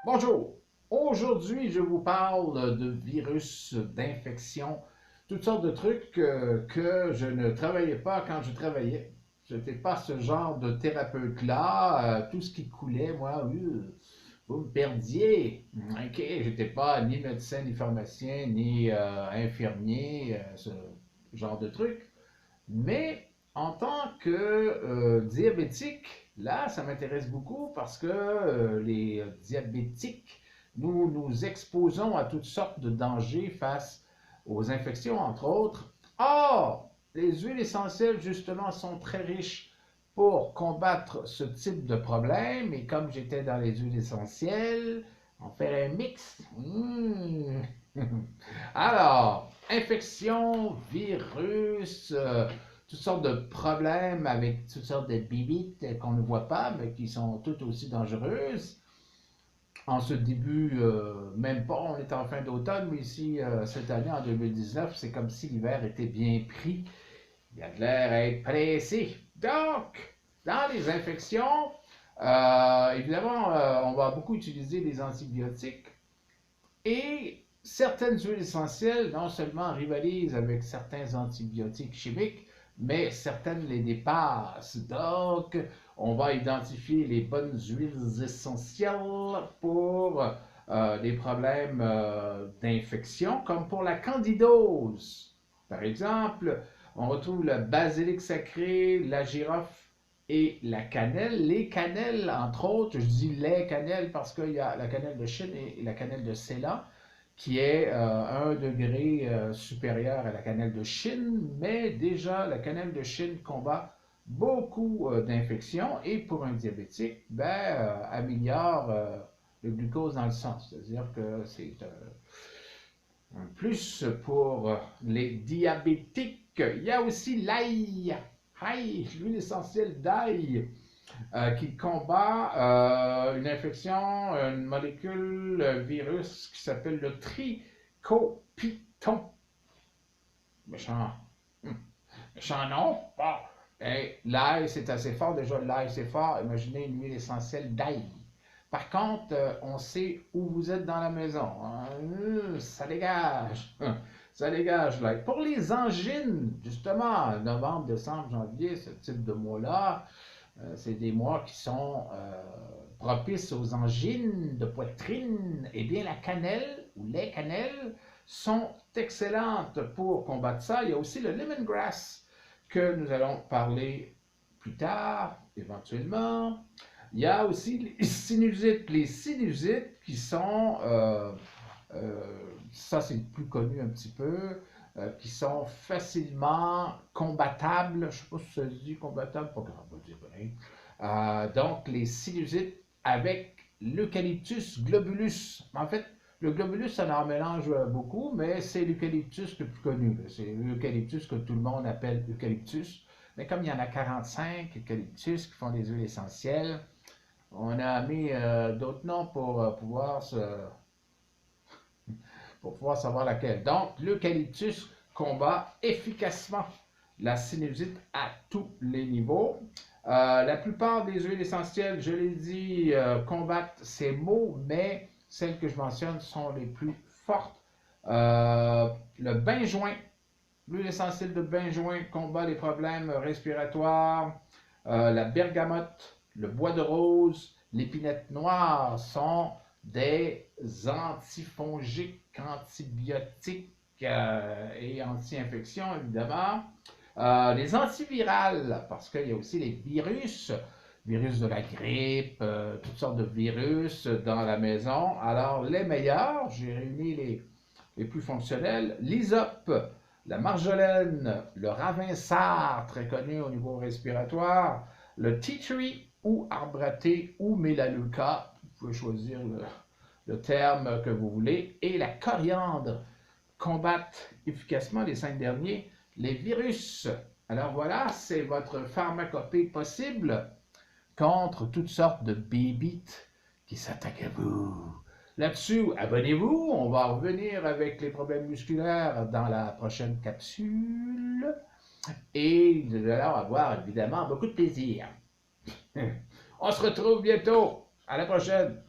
Bonjour! Aujourd'hui, je vous parle de virus, d'infections, toutes sortes de trucs que je ne travaillais pas quand je travaillais. Je n'étais pas ce genre de thérapeute-là. Tout ce qui coulait, moi, vous me perdiez. OK, j'étais pas ni médecin, ni pharmacien, ni infirmier, ce genre de truc. Mais en tant que diabétique, là, ça m'intéresse beaucoup parce que les diabétiques, nous nous exposons à toutes sortes de dangers face aux infections, entre autres. Or, les huiles essentielles, justement, sont très riches pour combattre ce type de problème. Et comme j'étais dans les huiles essentielles, on fait un mix. Alors, infection, virus, toutes sortes de problèmes avec toutes sortes de bibites qu'on ne voit pas, mais qui sont toutes aussi dangereuses. En ce début, même pas, on est en fin d'automne, mais ici, cette année, en 2019, c'est comme si l'hiver était bien pris. Il y a de l'air à être pressé. Donc, dans les infections, évidemment, on va beaucoup utiliser des antibiotiques et certaines huiles essentielles non seulement rivalisent avec certains antibiotiques chimiques, mais certaines les dépassent. Donc, on va identifier les bonnes huiles essentielles pour des problèmes d'infection, comme pour la candidose. Par exemple, on retrouve le basilic sacré, la girofle et la cannelle. Les cannelles, entre autres, je dis les cannelles parce qu'il y a la cannelle de Chine et la cannelle de Ceylan, qui est un degré supérieur à la cannelle de Chine, mais déjà la cannelle de Chine combat beaucoup d'infections et pour un diabétique, améliore le glucose dans le sang. C'est-à-dire que c'est un plus pour les diabétiques. Il y a aussi l'ail. Aïe, l'huile essentielle d'ail qui combat une infection, une molécule, un virus qui s'appelle le trichopiton. Méchant, méchant nom. Bon. Et l'ail, c'est assez fort. Déjà, l'ail, c'est fort. Imaginez une huile essentielle d'ail. Par contre, on sait où vous êtes dans la maison. Ça dégage. Ça dégage l'ail. Pour les angines, justement, novembre, décembre, janvier, ce type de mois-là, c'est des mois qui sont propices aux angines de poitrine. Eh bien, la cannelle ou les cannelles sont excellentes pour combattre ça. Il y a aussi le lemongrass que nous allons parler plus tard, éventuellement. Il y a aussi les sinusites. Les sinusites qui sont, ça c'est le plus connu un petit peu, qui sont facilement combattables. Je ne sais pas si ça se dit combattable, pas grave, on va dire rien. Donc, les sinusites avec l'Eucalyptus globulus. En fait, le globulus, ça en mélange beaucoup, mais c'est l'eucalyptus le plus connu. C'est l'eucalyptus que tout le monde appelle eucalyptus. Mais comme il y en a 45 eucalyptus qui font des huiles essentielles, on a mis d'autres noms pour pouvoir savoir laquelle. Donc, l'eucalyptus combat efficacement la sinusite à tous les niveaux. La plupart des huiles essentielles, je l'ai dit, combattent ces maux, mais celles que je mentionne sont les plus fortes. Le benjoin, l'huile essentielle de benjoin combat les problèmes respiratoires. La bergamote, le bois de rose, l'épinette noire sont des antifongiques, antibiotiques et anti-infections, évidemment. Les antivirales, parce qu'il y a aussi les virus de la grippe, toutes sortes de virus dans la maison. Alors, les meilleurs, j'ai réuni les plus fonctionnels, l'hysope, la marjolaine, le ravinsard, très connu au niveau respiratoire, le tea tree ou arbre à thé ou mélaleuca, vous pouvez choisir le terme que vous voulez, et la coriandre combattent efficacement les 5 derniers, les virus. Alors voilà, c'est votre pharmacopée possible contre toutes sortes de bébites qui s'attaquent à vous. Là-dessus, abonnez-vous, on va revenir avec les problèmes musculaires dans la prochaine capsule et nous allons avoir évidemment beaucoup de plaisir. On se retrouve bientôt. À la prochaine.